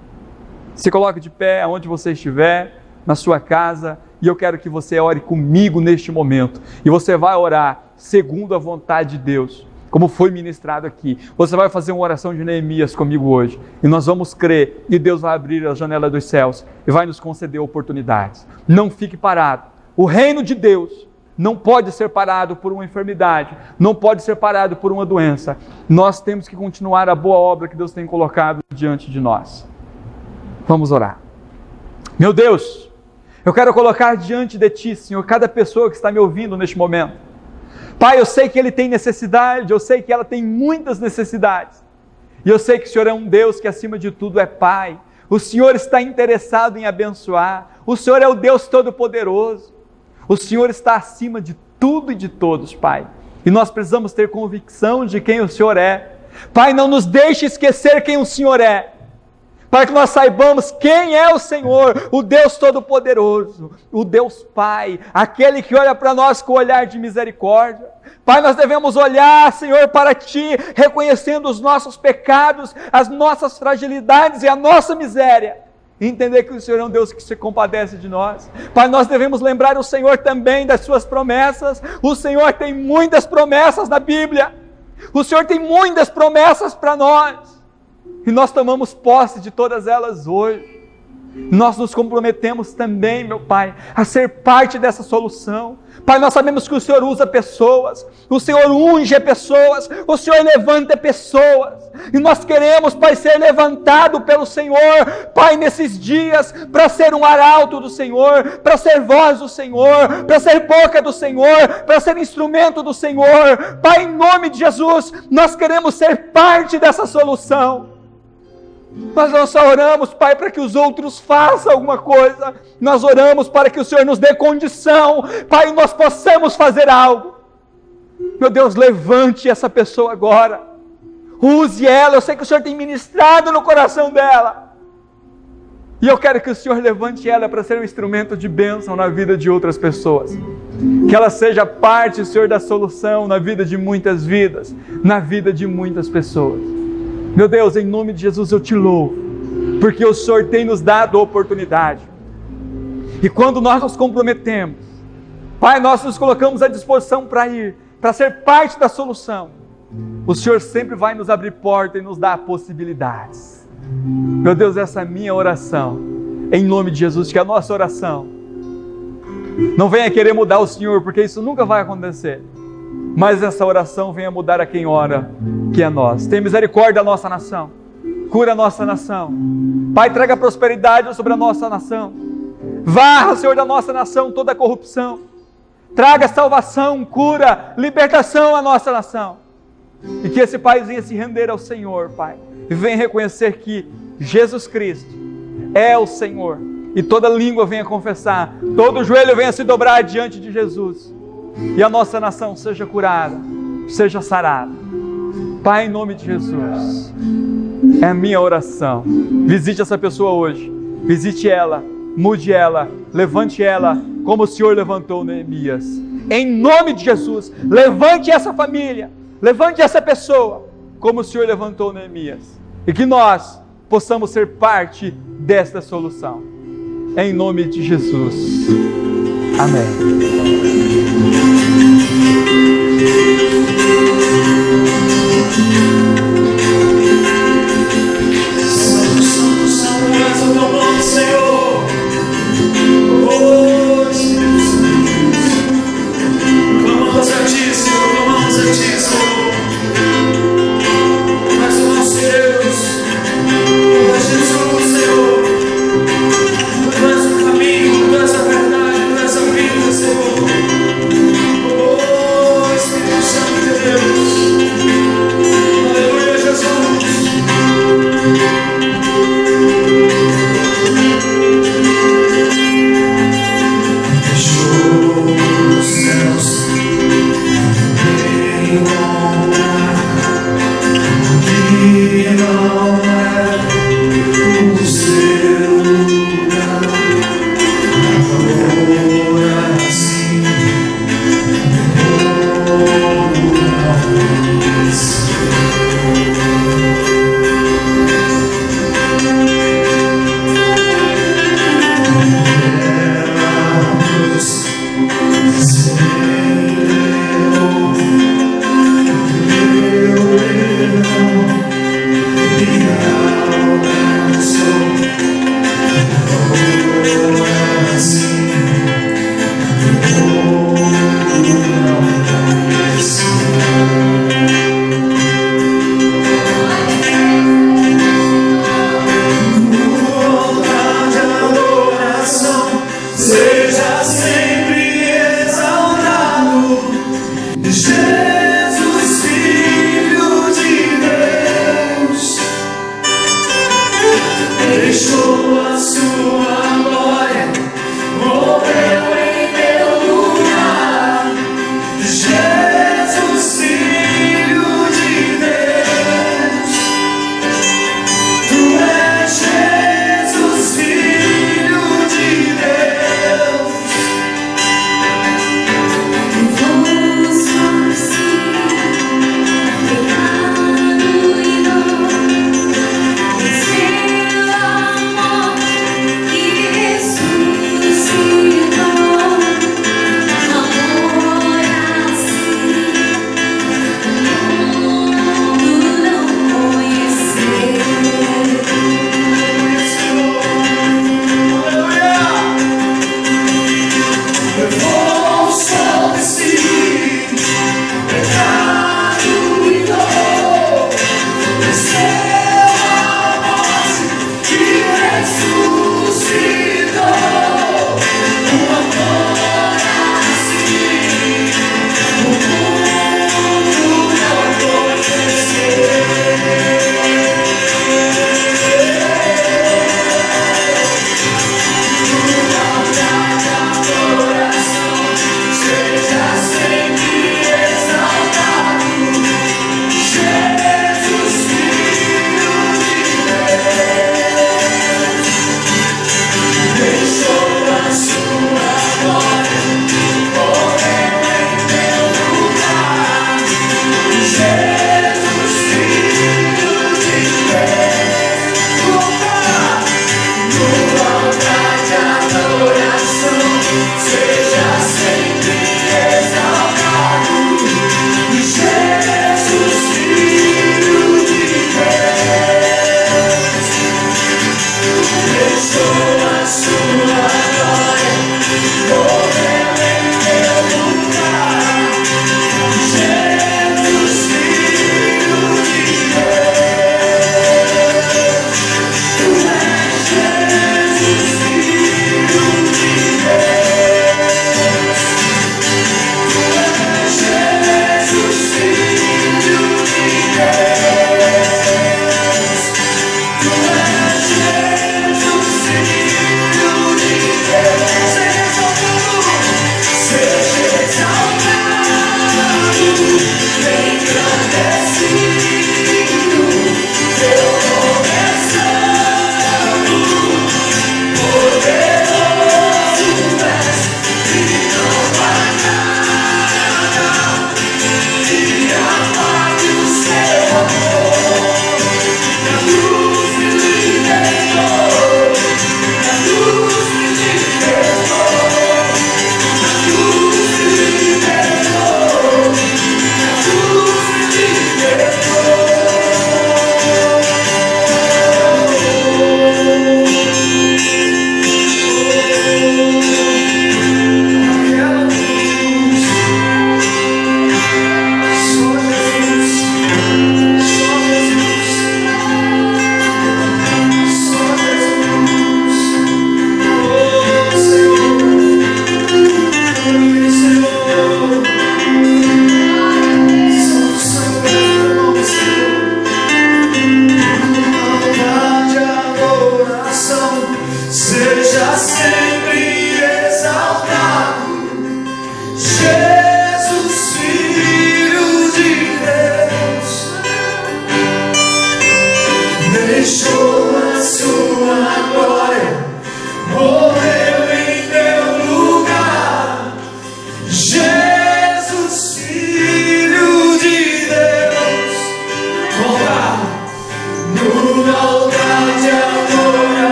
Se coloque de pé, onde você estiver, na sua casa, e eu quero que você ore comigo neste momento. E você vai orar segundo a vontade de Deus, como foi ministrado aqui. Você vai fazer uma oração de Neemias comigo hoje. E nós vamos crer, e Deus vai abrir a janela dos céus e vai nos conceder oportunidades. Não fique parado. O reino de Deus não pode ser parado por uma enfermidade, não pode ser parado por uma doença. Nós temos que continuar a boa obra que Deus tem colocado diante de nós. Vamos orar. Meu Deus, eu quero colocar diante de Ti, Senhor, cada pessoa que está me ouvindo neste momento. Pai, eu sei que ele tem necessidade, eu sei que ela tem muitas necessidades. E eu sei que o Senhor é um Deus que acima de tudo é Pai. O Senhor está interessado em abençoar. O Senhor é o Deus Todo-Poderoso. O Senhor está acima de tudo e de todos, Pai. E nós precisamos ter convicção de quem o Senhor é. Pai, não nos deixe esquecer quem o Senhor é, para que nós saibamos quem é o Senhor, o Deus Todo-Poderoso, o Deus Pai, aquele que olha para nós com olhar de misericórdia. Pai, nós devemos olhar, Senhor, para Ti, reconhecendo os nossos pecados, as nossas fragilidades e a nossa miséria, e entender que o Senhor é um Deus que se compadece de nós. Pai, nós devemos lembrar o Senhor também das Suas promessas. O Senhor tem muitas promessas na Bíblia, o Senhor tem muitas promessas para nós, e nós tomamos posse de todas elas hoje. Nós nos comprometemos também, meu Pai, a ser parte dessa solução. Pai, nós sabemos que o Senhor usa pessoas, o Senhor unge pessoas, o Senhor levanta pessoas, e nós queremos, Pai, ser levantado pelo Senhor, Pai, nesses dias, para ser um arauto do Senhor, para ser voz do Senhor, para ser boca do Senhor, para ser instrumento do Senhor. Pai, em nome de Jesus, nós queremos ser parte dessa solução. Nós não só oramos, Pai, para que os outros façam alguma coisa, nós oramos para que o Senhor nos dê condição, Pai, nós possamos fazer algo. Meu Deus, levante essa pessoa agora, use ela. Eu sei que o Senhor tem ministrado no coração dela, e eu quero que o Senhor levante ela para ser um instrumento de bênção na vida de outras pessoas, que ela seja parte, Senhor, da solução na vida de muitas vidas, na vida de muitas pessoas. Meu Deus, em nome de Jesus eu Te louvo, porque o Senhor tem nos dado a oportunidade. E quando nós nos comprometemos, Pai, nós nos colocamos à disposição para ir, para ser parte da solução. O Senhor sempre vai nos abrir porta e nos dar possibilidades. Meu Deus, essa é a minha oração, em nome de Jesus, que a nossa oração não venha querer mudar o Senhor, porque isso nunca vai acontecer. Mas essa oração venha mudar a quem ora, que é nós. Tenha misericórdia da nossa nação, cura a nossa nação. Pai, traga prosperidade sobre a nossa nação. Varra, Senhor, da nossa nação toda a corrupção. Traga salvação, cura, libertação à nossa nação. E que esse país venha se render ao Senhor, Pai. E venha reconhecer que Jesus Cristo é o Senhor. E toda língua venha confessar, todo joelho venha se dobrar diante de Jesus. E a nossa nação seja curada, seja sarada. Pai, em nome de Jesus, é a minha oração. Visite essa pessoa hoje, visite ela mude ela, levante ela, como o Senhor levantou Neemias. Em nome de Jesus, levante essa família, levante essa pessoa, como o Senhor levantou Neemias. E que nós possamos ser parte desta solução. Em nome de Jesus. Amém.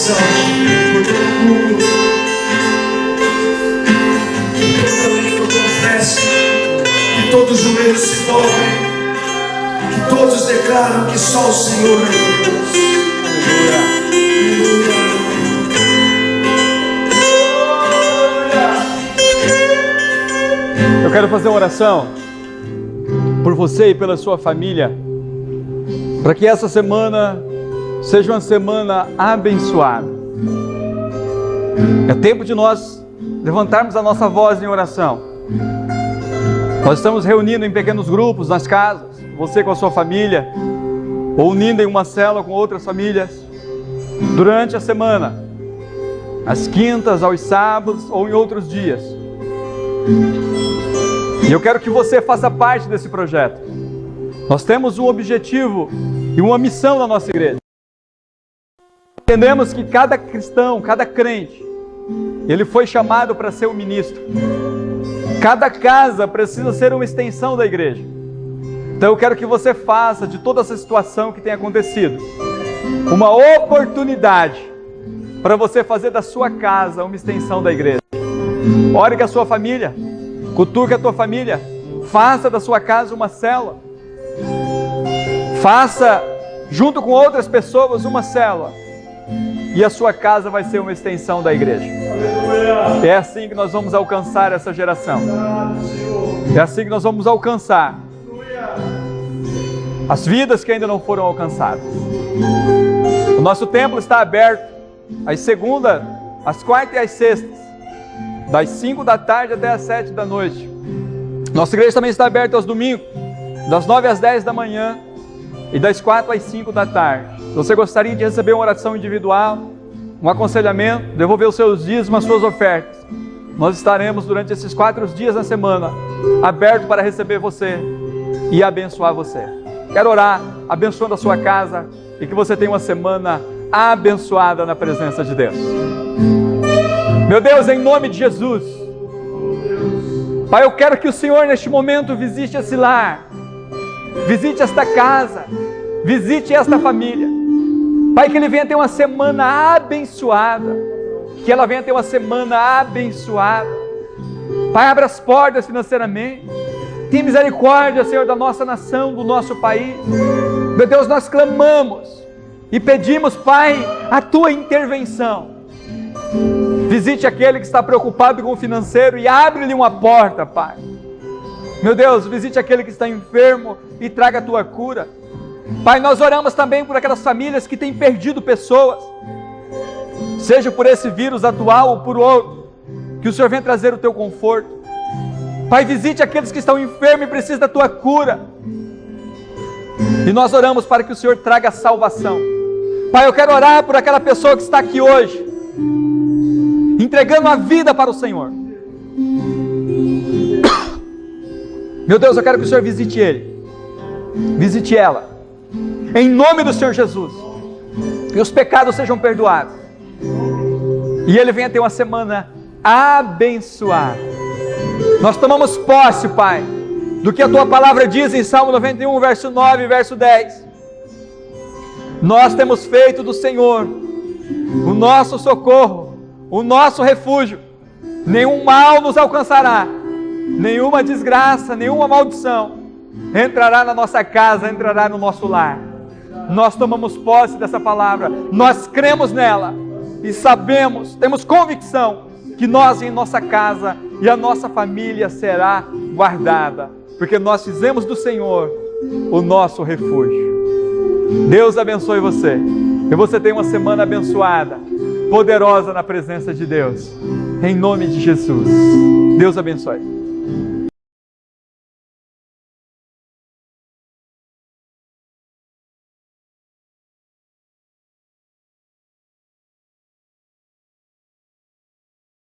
oração por todo mundo. Toda língua confesse, que todos os joelhos se dobrem, que todos declaram que só o Senhor é Deus. Eu quero fazer uma oração por você e pela sua família, para que essa semana seja uma semana abençoada. É tempo de nós levantarmos a nossa voz em oração. Nós estamos reunindo em pequenos grupos nas casas, você com a sua família, ou unindo em uma célula com outras famílias, durante a semana, às quintas, aos sábados ou em outros dias. E eu quero que você faça parte desse projeto. Nós temos um objetivo e uma missão na nossa igreja. Entendemos que cada cristão, cada crente, ele foi chamado para ser um ministro. Cada casa precisa ser uma extensão da igreja. Então eu quero que você faça de toda essa situação que tem acontecido uma oportunidade para você fazer da sua casa uma extensão da igreja. Ore com a sua família, cutuque a tua família, faça da sua casa uma célula, faça junto com outras pessoas uma célula, e a sua casa vai ser uma extensão da igreja. É assim que nós vamos alcançar essa geração. É assim que nós vamos alcançar as vidas que ainda não foram alcançadas. O nosso templo está aberto às segundas, às quartas e às sextas, das 5 da tarde até às 7 da noite. Nossa igreja também está aberta aos domingos, das 9 às 10 da manhã e das 4 às 5 da tarde. Se você gostaria de receber uma oração individual, um aconselhamento, devolver os seus dízimos, as suas ofertas, nós estaremos durante esses 4 dias na semana aberto para receber você e abençoar você. Quero orar abençoando a sua casa e que você tenha uma semana abençoada na presença de Deus. Meu Deus, em nome de Jesus, Pai, eu quero que o Senhor neste momento visite esse lar, visite esta casa, visite esta família. Pai, que ele venha ter uma semana abençoada, que ela venha ter uma semana abençoada. Pai, abra as portas financeiramente, tenha misericórdia, Senhor, da nossa nação, do nosso país. Meu Deus, nós clamamos e pedimos, Pai, a tua intervenção. Visite aquele que está preocupado com o financeiro e abre-lhe uma porta, Pai. Meu Deus, visite aquele que está enfermo e traga a tua cura. Pai, nós oramos também por aquelas famílias que têm perdido pessoas, seja por esse vírus atual ou por outro, que o Senhor venha trazer o teu conforto. Pai, visite aqueles que estão enfermos e precisam da tua cura. E nós oramos para que o Senhor traga salvação. Pai, eu quero orar por aquela pessoa que está aqui hoje, entregando a vida para o Senhor. Meu Deus, eu quero que o Senhor visite ele, visite ela, em nome do Senhor Jesus, que os pecados sejam perdoados, e ele venha ter uma semana abençoada. Nós tomamos posse, Pai, do que a tua palavra diz em Salmo 91, verso 9 e verso 10. Nós temos feito do Senhor o nosso socorro, o nosso refúgio. Nenhum mal nos alcançará, nenhuma desgraça, nenhuma maldição entrará na nossa casa, entrará no nosso lar. Nós tomamos posse dessa palavra, nós cremos nela e sabemos, temos convicção que nós em nossa casa e a nossa família será guardada, porque nós fizemos do Senhor o nosso refúgio. Deus abençoe você, e você tenha uma semana abençoada, poderosa na presença de Deus, em nome de Jesus. Deus abençoe.